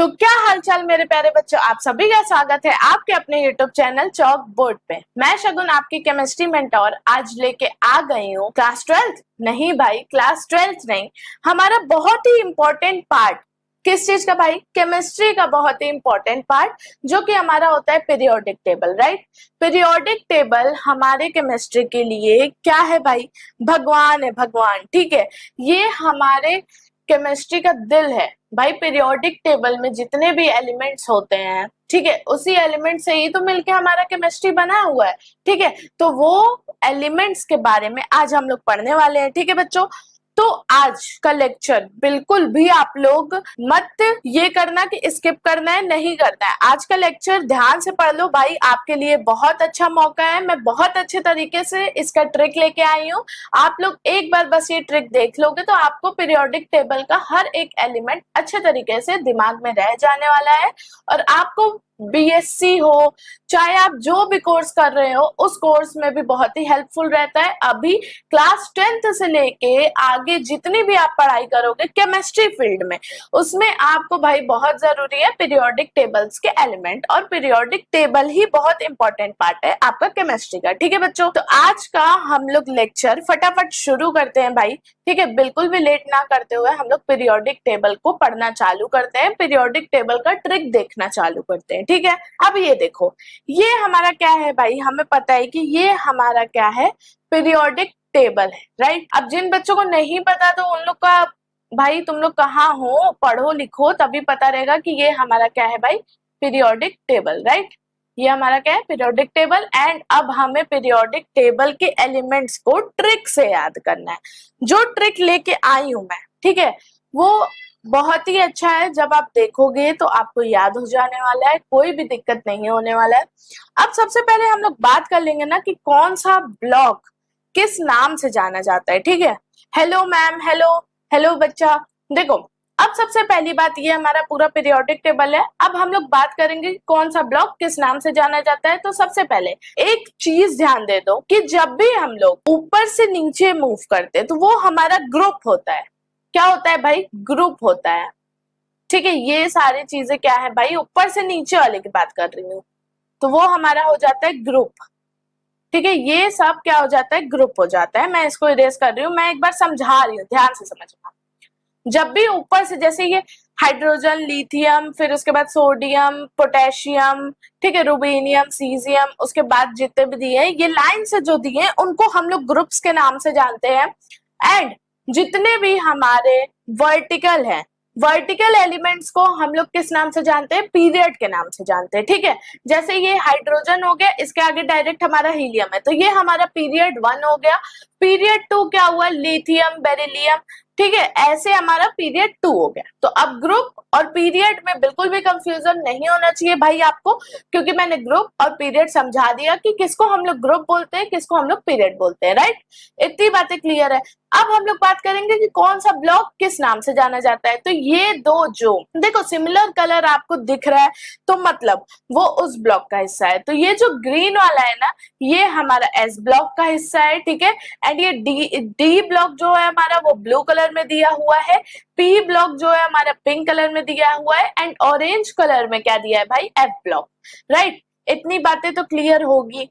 तो क्या हालचाल मेरे प्यारे बच्चों, आप सभी का स्वागत है आपके अपने YouTube चैनल चौक बोर्ड पे। मैं शगुन आपकी केमिस्ट्री मेंटोर आज लेके आ गई हूँ क्लास 12th। नहीं भाई, क्लास 12th नहीं, हमारा बहुत ही इंपॉर्टेंट पार्ट। किस चीज का भाई? केमिस्ट्री का बहुत ही इंपॉर्टेंट पार्ट, जो कि हमारा होता है periodic table. Right, periodic table हमारे केमिस्ट्री के लिए क्या है भाई? भगवान है, भगवान। ठीक है, ये हमारे केमिस्ट्री का दिल है भाई। पीरियोडिक टेबल में जितने भी एलिमेंट्स होते हैं, ठीक है, उसी एलिमेंट से ही तो मिलके हमारा केमिस्ट्री बना हुआ है। ठीक है, तो वो एलिमेंट्स के बारे में आज हम लोग पढ़ने वाले हैं। ठीक है बच्चों, तो आज का लेक्चर बिल्कुल भी आप लोग मत ये करना कि स्किप करना है, नहीं करना है। आज का लेक्चर ध्यान से पढ़ लो भाई, आपके लिए बहुत अच्छा मौका है। मैं बहुत अच्छे तरीके से इसका ट्रिक लेके आई हूँ। आप लोग एक बार बस ये ट्रिक देख लोगे तो आपको पीरियोडिक टेबल का हर एक एलिमेंट अच्छे तरीके से दिमाग में रह जाने वाला है। और आपको बीएससी हो, चाहे आप जो भी कोर्स कर रहे हो, उस कोर्स में भी बहुत ही हेल्पफुल रहता है। अभी क्लास 10th से लेके आगे जितनी भी आप पढ़ाई करोगे केमिस्ट्री फील्ड में, उसमें आपको भाई बहुत जरूरी है पीरियोडिक टेबल्स के एलिमेंट। और पीरियोडिक टेबल ही बहुत इंपॉर्टेंट पार्ट है आपका केमिस्ट्री का। ठीक है बच्चों, तो आज का हम लोग लेक्चर फटाफट शुरू करते हैं भाई। ठीक है, बिल्कुल भी लेट ना करते हुए हम लोग पीरियोडिक टेबल को पढ़ना चालू करते हैं, पीरियोडिक टेबल का ट्रिक देखना चालू करते हैं। ठीक है, अब ये देखो, ये हमारा क्या है भाई? हमें पता है कि ये हमारा क्या है? पीरियोडिक टेबल है। राइट, अब जिन बच्चों को नहीं पता तो उन लोग का भाई, तुम लोग कहाँ हो, पढ़ो लिखो तभी पता रहेगा कि ये हमारा क्या है भाई? Periodic table. राइट, ये हमारा क्या है? Periodic table. एंड अब हमें पीरियोडिक टेबल के एलिमेंट्स को ट्रिक से याद करना है। जो ट्रिक लेके आई हूं मैं, ठीक है, वो बहुत ही अच्छा है। जब आप देखोगे तो आपको याद हो जाने वाला है, कोई भी दिक्कत नहीं होने वाला है। अब सबसे पहले हम लोग बात कर लेंगे ना कि कौन सा ब्लॉक किस नाम से जाना जाता है। ठीक है, हेलो मैम, हेलो हेलो बच्चा। देखो, अब सबसे पहली बात, ये हमारा पूरा पीरियोडिक टेबल है। अब हम लोग बात करेंगे कौन सा ब्लॉक किस नाम से जाना जाता है। तो सबसे पहले एक चीज ध्यान दे दो कि जब भी हम लोग ऊपर से नीचे मूव करते हैं तो वो हमारा ग्रुप होता है। क्या होता है भाई? ग्रुप होता है। ठीक है, ये सारी चीजें क्या है भाई? ऊपर से नीचे वाले की बात कर रही हूँ, तो वो हमारा हो जाता है ग्रुप। ठीक है, ये सब क्या हो जाता है? ग्रुप हो जाता है। मैं इसको इरेज कर रही हूँ, मैं एक बार समझा रही हूँ, ध्यान से समझना। जब भी ऊपर से, जैसे ये हाइड्रोजन, लिथियम, फिर उसके बाद सोडियम, पोटेशियम, ठीक है, रुबीनियम, सीजियम, उसके बाद जितने भी दिए ये लाइन से जो दिए उनको हम लोग ग्रुप्स के नाम से जानते हैं। एंड जितने भी हमारे वर्टिकल है, वर्टिकल एलिमेंट्स को हम लोग किस नाम से जानते हैं? पीरियड के नाम से जानते हैं। ठीक है, जैसे ये हाइड्रोजन हो गया, इसके आगे डायरेक्ट हमारा हीलियम है, तो ये हमारा पीरियड 1 हो गया। पीरियड 2 क्या हुआ? Lithium, beryllium. ठीक है, ऐसे हमारा पीरियड 2 हो गया। तो अब ग्रुप और पीरियड में बिल्कुल भी कंफ्यूजन नहीं होना चाहिए भाई आपको, क्योंकि मैंने ग्रुप और पीरियड समझा दिया कि किसको हम लोग ग्रुप बोलते हैं, किसको हम लोग पीरियड बोलते हैं। राइट, इतनी बातें क्लियर है। अब हम लोग बात करेंगे कि कौन सा ब्लॉक किस नाम से जाना जाता है। तो ये दो, जो देखो सिमिलर कलर आपको दिख रहा है, तो मतलब वो उस ब्लॉक का हिस्सा है। तो ये जो ग्रीन वाला है ना, ये हमारा एस ब्लॉक का हिस्सा है। ठीक है, एंड ये डी ब्लॉक जो है हमारा, वो ब्लू कलर में दिया हुआ है। पी ब्लॉक जो है हमारा पिंक कलर में दिया हुआ है। एंड ऑरेंज कलर में क्या दिया है भाई? F block. राइट, इतनी बातें तो क्लियर होगी।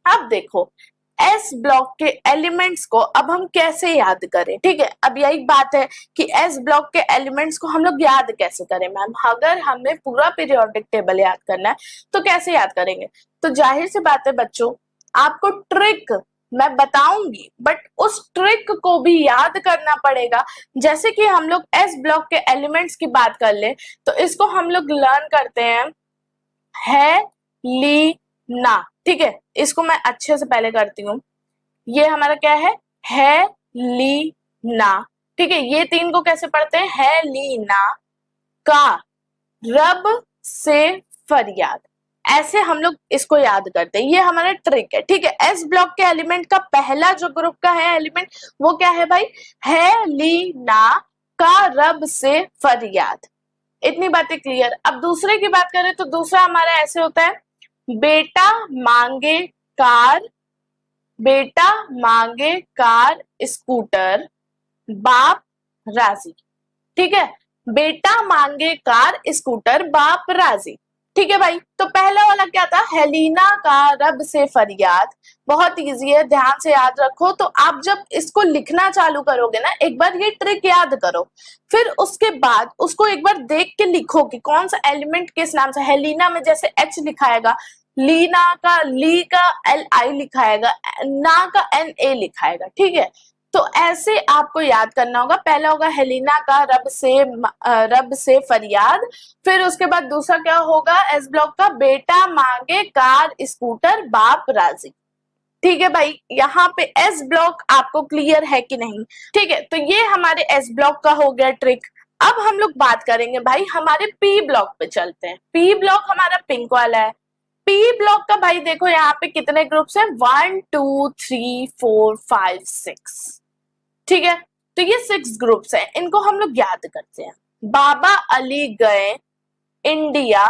अब देखो, एस ब्लॉक के एलिमेंट्स को अब हम कैसे याद करें? ठीक है, अब यही बात है कि एस ब्लॉक के एलिमेंट्स को हम लोग याद कैसे करें मैम? अगर हमें पूरा पीरियोडिक टेबल याद करना है तो कैसे याद करेंगे? तो जाहिर सी बात है बच्चों, आपको ट्रिक मैं बताऊंगी, बट उस ट्रिक को भी याद करना पड़ेगा। जैसे कि हम लोग एस ब्लॉक के एलिमेंट्स की बात कर ले, तो इसको हम लोग लर्न करते हैं ना। ठीक है, इसको मैं अच्छे से पहले करती हूँ। ये हमारा क्या है लीना। ठीक है, ये तीन को कैसे पढ़ते हैं? है लीना का रब से फरियाद, ऐसे हम लोग इसको याद करते हैं। ये हमारा ट्रिक है। ठीक है, एस ब्लॉक के एलिमेंट का पहला जो ग्रुप का है एलिमेंट, वो क्या है भाई? है लीना का रब से फरियाद। इतनी बातें क्लियर। अब दूसरे की बात करें तो दूसरा हमारा ऐसे होता है, बेटा मांगे कार, बेटा मांगे कार स्कूटर, बाप राजी। ठीक है, बेटा मांगे कार स्कूटर बाप राजी। ठीक है भाई, तो पहला वाला क्या था, हेलिना का रब से फरियाद। बहुत इजी है, ध्यान से याद रखो। तो आप जब इसको लिखना चालू करोगे ना, एक बार ये ट्रिक याद करो, फिर उसके बाद उसको एक बार देख के लिखो कि कौन सा एलिमेंट किस नाम से। हेलिना में जैसे एच लिखाएगा, लीना का ली का एल आई लिखाएगा, ना का एन ए लिखाएगा। ठीक है, तो ऐसे आपको याद करना होगा। पहला होगा हेलिना का रब से फरियाद, फिर उसके बाद दूसरा क्या होगा एस ब्लॉक का, बेटा मांगे कार स्कूटर बाप राजी। ठीक है भाई, यहाँ पे एस ब्लॉक आपको क्लियर है कि नहीं? ठीक है, तो ये हमारे एस ब्लॉक का हो गया ट्रिक। अब हम लोग बात करेंगे भाई हमारे पी ब्लॉक पे चलते हैं। पी ब्लॉक हमारा पिंक वाला है। पी ब्लॉक का भाई देखो यहाँ पे कितने ग्रुप्स हैं, 1 2 3 4 5 6। ठीक है, तो ये 6 ग्रुप्स हैं, इनको हम लोग याद करते हैं। बाबा अली गए इंडिया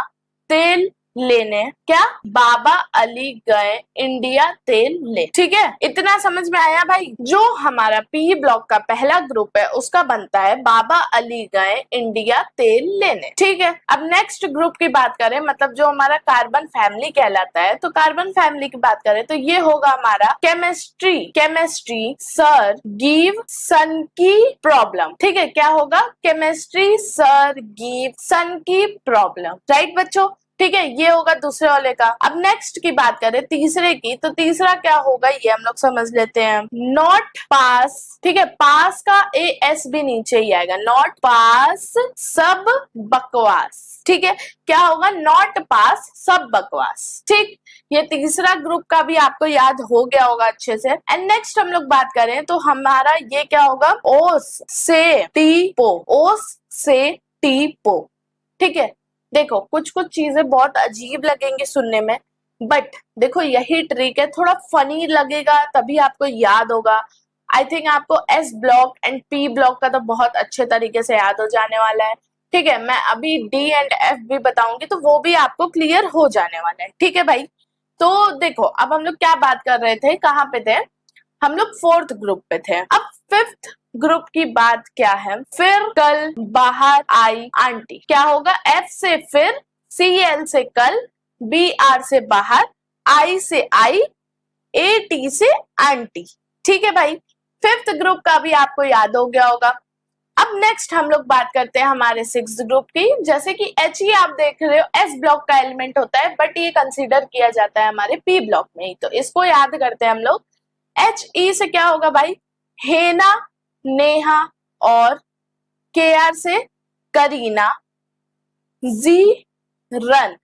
तेल लेने, क्या, बाबा अली गए इंडिया तेल ले। ठीक है, इतना समझ में आया भाई? जो हमारा पी ब्लॉक का पहला ग्रुप है उसका बनता है बाबा अली गए इंडिया तेल लेने। ठीक है, अब नेक्स्ट ग्रुप की बात करें, मतलब जो हमारा कार्बन फैमिली कहलाता है, तो कार्बन फैमिली की बात करें तो ये होगा हमारा केमिस्ट्री सर गिव सन की प्रॉब्लम। ठीक है, क्या होगा, केमिस्ट्री सर गिव सन की प्रॉब्लम। राइट बच्चों? ठीक है, ये होगा दूसरे वाले का। अब नेक्स्ट की बात करें तीसरे की, तो तीसरा क्या होगा ये हम लोग समझ लेते हैं, नॉट पास। ठीक है, पास का ए एस भी नीचे ही आएगा, नॉट पास सब बकवास। ठीक है, क्या होगा, नॉट पास सब बकवास। ठीक, ये तीसरा ग्रुप का भी आपको याद हो गया होगा अच्छे से। एंड नेक्स्ट हम लोग बात करें तो हमारा ये क्या होगा, ओस से टी पो, ओस से टी पो। ठीक है, देखो कुछ कुछ चीजें बहुत अजीब लगेंगी सुनने में, बट देखो यही ट्रिक है, थोड़ा फनी लगेगा तभी आपको याद होगा। आई थिंक आपको S block and P block का तो बहुत अच्छे तरीके से याद हो जाने वाला है। ठीक है, मैं अभी डी एंड एफ भी बताऊंगी तो वो भी आपको क्लियर हो जाने वाला है। ठीक है भाई, तो देखो अब हम लोग क्या बात कर रहे थे, कहाँ पे थे हम लोग, 4th ग्रुप पे थे। अब 5th ग्रुप की बात क्या है, फिर कल बाहर आई आंटी। क्या होगा, एफ से फिर, सी एल से कल, बी आर से बाहर, आई से आई, ए टी से आंटी। ठीक है भाई, 5th ग्रुप का भी आपको याद हो गया होगा। अब नेक्स्ट हम लोग बात करते हैं हमारे 6th ग्रुप की। जैसे कि एच ही आप देख रहे हो एस ब्लॉक का एलिमेंट होता है, बट ये कंसीडर किया जाता है हमारे पी ब्लॉक में ही, तो इसको याद करते हैं हम लोग। एच ई से क्या होगा भाई, हेना नेहा, और के आर से करीना, जी रन।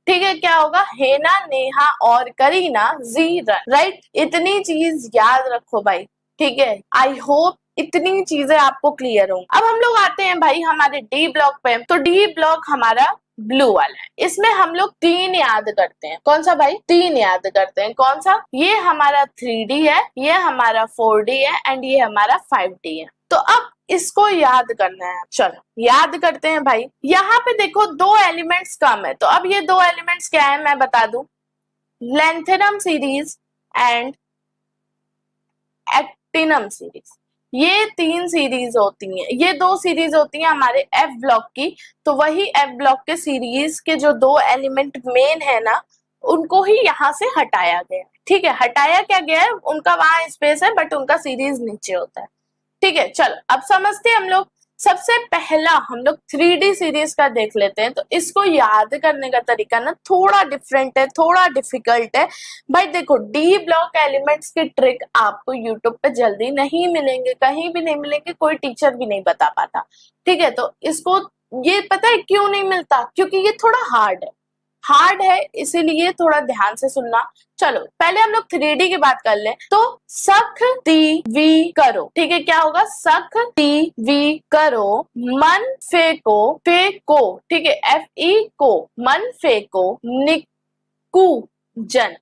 ठीक है, क्या होगा, हेना नेहा और करीना जी रन। राइट, इतनी चीज याद रखो भाई। ठीक है, आई होप इतनी चीजें आपको क्लियर होंगी। अब हम लोग आते हैं भाई हमारे डी ब्लॉक पे। तो डी ब्लॉक हमारा ब्लू वाला है, इसमें हम लोग 3 याद करते हैं। कौन सा भाई, 3 याद करते हैं। कौन सा, ये हमारा 3D है, ये हमारा 4D है एंड ये हमारा 5D है। तो अब इसको याद करना है, चलो याद करते हैं भाई। यहाँ पे देखो 2 एलिमेंट्स कम है, तो अब ये 2 एलिमेंट्स क्या है मैं बता दूं, लेंथेनम सीरीज एंड एक्टिनम सीरीज। ये 3 सीरीज होती हैं, ये 2 सीरीज होती हैं हमारे एफ ब्लॉक की। तो वही एफ ब्लॉक के सीरीज के जो 2 एलिमेंट मेन है ना, उनको ही यहाँ से हटाया गया। ठीक है, हटाया क्या गया है, उनका वहां स्पेस है बट उनका सीरीज नीचे होता है। ठीक है, चलो अब समझते हैं हम लोग। सबसे पहला हम लोग 3D सीरीज का देख लेते हैं। तो इसको याद करने का तरीका ना थोड़ा डिफरेंट है, थोड़ा डिफिकल्ट है भाई। देखो डी ब्लॉक एलिमेंट्स की ट्रिक आपको यूट्यूब पे जल्दी नहीं मिलेंगे, कहीं भी नहीं मिलेंगे, कोई टीचर भी नहीं बता पाता। ठीक है, तो इसको ये पता है क्यों नहीं मिलता, क्योंकि ये थोड़ा हार्ड है, इसीलिए थोड़ा ध्यान से सुनना। चलो पहले हम लोग 3D की बात कर ले। तो सख ती वी करो। ठीक है, क्या होगा, सख ती वी करो, मन फेको। ठीक है, FE को, मन फेको, निकू जन।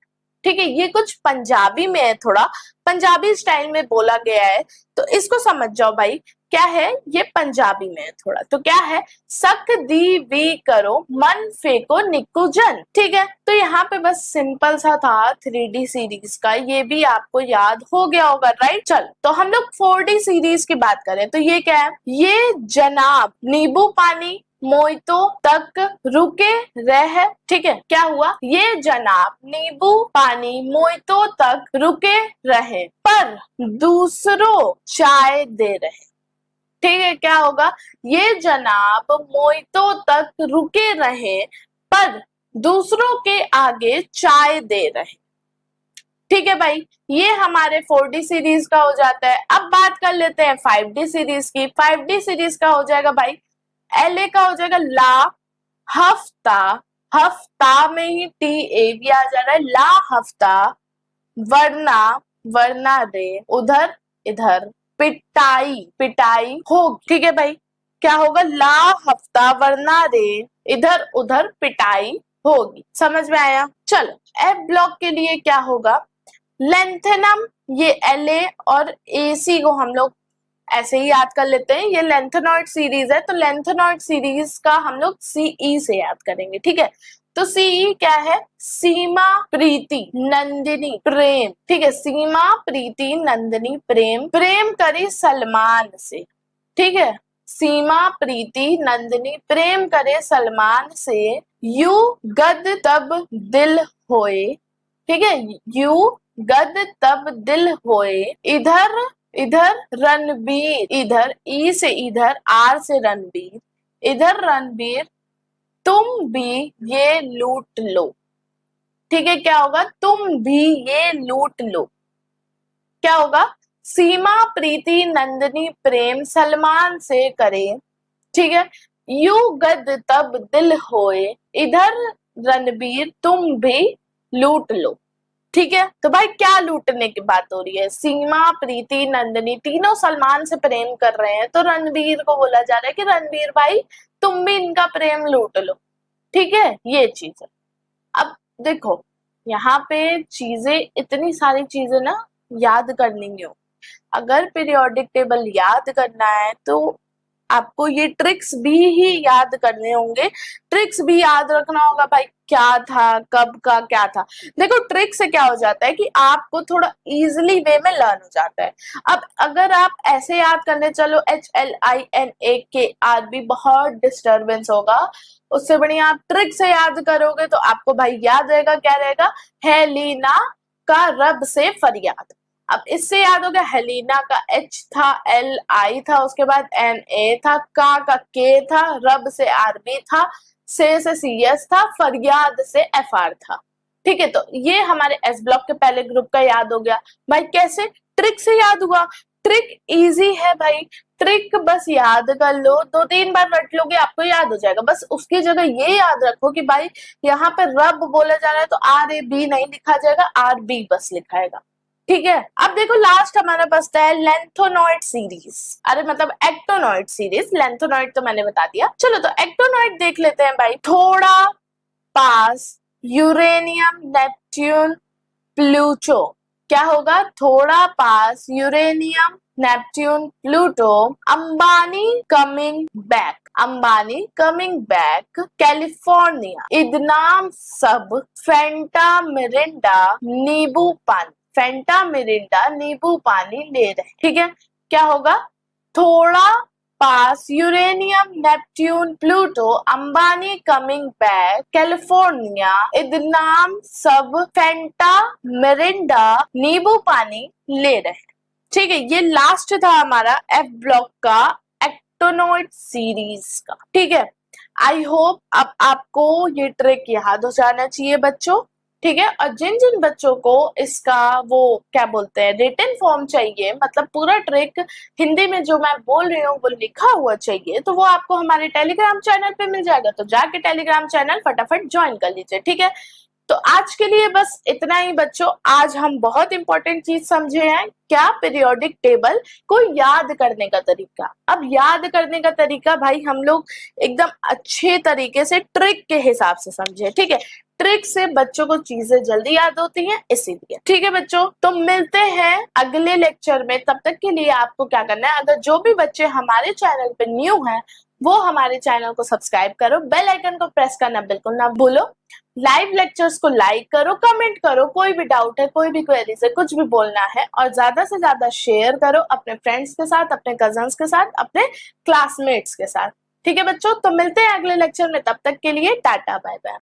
ठीक है, ये कुछ पंजाबी में है, थोड़ा पंजाबी स्टाइल में बोला गया है, तो इसको समझ जाओ भाई। क्या है, ये पंजाबी में है थोड़ा, तो क्या है, सक दी वी करो मन फेंको निक्कू जन। ठीक है, तो यहाँ पे बस सिंपल सा था 3D सीरीज का, ये भी आपको याद हो गया होगा, राइट। चल, तो हम लोग 4D सीरीज की बात करें तो ये क्या है, ये जनाब नींबू पानी मोइतो तक रुके रह। ठीक है, क्या हुआ, ये जनाब नींबू पानी मोइतो तक रुके रहे पर दूसरों चाय दे रहे। ठीक है, क्या होगा, ये जनाब मोइतो तक रुके रहे पर दूसरों के आगे चाय दे रहे। ठीक है भाई, ये हमारे 4D सीरीज का हो जाता है। अब बात कर लेते हैं 5D सीरीज की। 5D सीरीज का हो जाएगा भाई, LA का हो जाएगा ला हफ्ता, हफ्ता में ही TA भी आ जा रहा है, ला हफ्ता, वरना, वरना रे, उधर इधर पिटाई, पिटाई होगी। ठीक है भाई, क्या होगा, ला हफ्ता वरना रे, इधर उधर पिटाई होगी। समझ में आया। चलो, F ब्लॉक के लिए क्या होगा, लेंथेनम, ये LA और AC को हम लोग ऐसे ही याद कर लेते हैं, ये लेंथेनॉइड सीरीज है, तो लेंथेनॉइड सीरीज का हम लोग CE से याद करेंगे। ठीक है, तो CE क्या है, सीमा प्रीति नंदिनी प्रेम। ठीक है, सीमा प्रीति नंदिनी प्रेम, प्रेम करी सलमान से। ठीक है, सीमा प्रीति नंदिनी प्रेम करे सलमान से, यू गद तब दिल होए। ठीक है, यू गद तब दिल होए, इधर इधर रणबीर, इधर ई से इधर, आर से रणबीर, इधर रणबीर तुम भी ये लूट लो। ठीक है, क्या होगा, तुम भी ये लूट लो। क्या होगा, सीमा प्रीति नंदिनी प्रेम सलमान से करे। ठीक है, यू गद तब दिल होए, इधर रणबीर तुम भी लूट लो। ठीक है, तो भाई क्या लूटने की बात हो रही है, सीमा प्रीति नंदिनी तीनों सलमान से प्रेम कर रहे हैं, तो रणबीर को बोला जा रहा है कि रणबीर भाई तुम भी इनका प्रेम लूट लो। ठीक है, ये चीज है। अब देखो, यहाँ पे चीजें, इतनी सारी चीजें ना याद करनी हो, अगर पीरियोडिक टेबल याद करना है तो आपको ये ट्रिक्स भी ही याद करने होंगे, ट्रिक्स भी याद रखना होगा भाई, क्या था, कब का क्या था। देखो, ट्रिक से क्या हो जाता है कि आपको थोड़ा इजीली वे में लर्न हो जाता है। अब अगर आप ऐसे याद करने चलो HLINAKRB, बहुत डिस्टरबेंस होगा। उससे बढ़िया आप ट्रिक से याद करोगे तो आपको भाई याद रहेगा, क्या रहेगा, हेलीना का रब से फरियाद। अब इससे याद हो गया, हेलीना का H था, LI था, उसके बाद NA था, का K था, रब से RB था, से CS था, फरियाद से FR था। ठीक है, तो ये हमारे S ब्लॉक के पहले ग्रुप का याद हो गया। भाई कैसे, ट्रिक से याद हुआ। ट्रिक इजी है भाई, ट्रिक बस याद कर लो, 2-3 बार रट लोगे आपको याद हो जाएगा। बस उसकी जगह ये याद रखो कि भाई यहाँ पे रब बोला जा रहा है तो RAB नहीं लिखा जाएगा, RB बस लिखाएगा। ठीक है, अब देखो लास्ट हमारा बचता है लेंथोनॉइड सीरीज, अरे मतलब एक्टोनॉइड सीरीज, लेंथोनॉइड तो मैंने बता दिया। चलो, तो एक्टोनॉइड देख लेते हैं भाई। थोड़ा पास यूरेनियम नेपट्यून प्लूटो, क्या होगा, थोड़ा पास uranium Neptune Pluto, Ambani coming back, Ambani coming back, California, इदनाम सब, फेंटा मिरिंडा नींबू पानी, फेंटा मिरिंडा नींबू पानी ले रहे। ठीक है, क्या होगा, थोड़ा पास uranium Neptune Pluto, Ambani coming back, California, इदनाम सब, फेंटा मिरिंडा नींबू पानी ले रहे। ठीक है, ये लास्ट था हमारा F ब्लॉक का एक्टोनॉइड सीरीज का। ठीक है, आई होप अब आपको ये ट्रिक याद हो जाना चाहिए बच्चों। ठीक है, और जिन जिन बच्चों को इसका वो क्या बोलते हैं रिटन फॉर्म चाहिए, मतलब पूरा ट्रिक हिंदी में जो मैं बोल रही हूँ वो लिखा हुआ चाहिए, तो वो आपको हमारे टेलीग्राम चैनल पे मिल जाएगा। तो जाके टेलीग्राम चैनल फटाफट ज्वाइन कर लीजिए। ठीक है, तो आज के लिए बस इतना ही बच्चों। आज हम बहुत इंपॉर्टेंट चीज समझे हैं, क्या पीरियोडिक टेबल को याद करने का तरीका। अब याद करने का तरीका भाई हम लोग एकदम अच्छे तरीके से ट्रिक के हिसाब से समझे, ठीक है। ट्रिक से बच्चों को चीजें जल्दी याद होती हैं, इसीलिए। ठीक है बच्चों, तो मिलते हैं अगले लेक्चर में। तब तक के लिए आपको क्या करना है, अगर जो भी बच्चे हमारे चैनल पे न्यू हैं वो हमारे चैनल को सब्सक्राइब करो, बेल आइकन को प्रेस करना बिल्कुल ना भूलो, लाइव लेक्चर्स को लाइक करो, कमेंट करो, कोई भी डाउट है, कोई भी क्वेरीज है, कुछ भी बोलना है, और ज्यादा से ज्यादा शेयर करो अपने फ्रेंड्स के साथ, अपने कजन्स के साथ, अपने क्लासमेट्स के साथ। ठीक है बच्चों, तो मिलते हैं अगले लेक्चर में। तब तक के लिए टाटा बाय बाय।